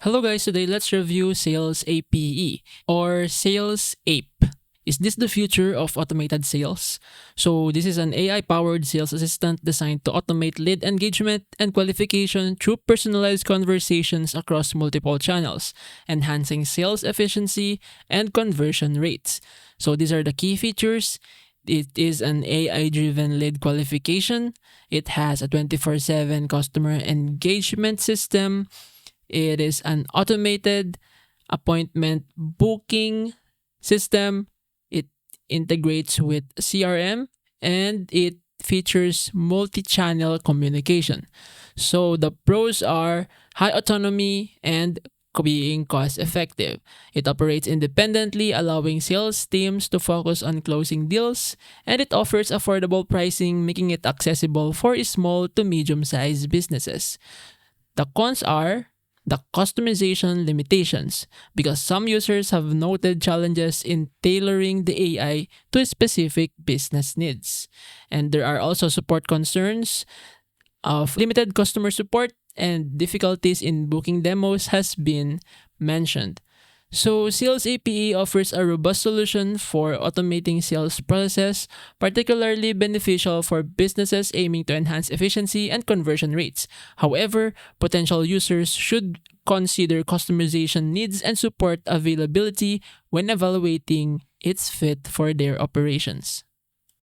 Hello guys, today let's review SalesApe or SalesApe. Is this the future of automated sales? So this is an AI-powered sales assistant designed to automate lead engagement and qualification through personalized conversations across multiple channels, enhancing sales efficiency and conversion rates. So these are the key features. It is an AI-driven lead qualification. It has a 24/7 customer engagement system. It is an automated appointment booking system. It integrates with CRM and it features multi-channel communication. So the pros are high autonomy and being cost effective. It operates independently, allowing sales teams to focus on closing deals, and it offers affordable pricing, making it accessible for small to medium-sized businesses. The cons are the customization limitations, because some users have noted challenges in tailoring the AI to specific business needs. And there are also support concerns of limited customer support and difficulties in booking demos has been mentioned. So, Sales APE offers a robust solution for automating sales processes, particularly beneficial for businesses aiming to enhance efficiency and conversion rates. However, potential users should consider customization needs and support availability when evaluating its fit for their operations.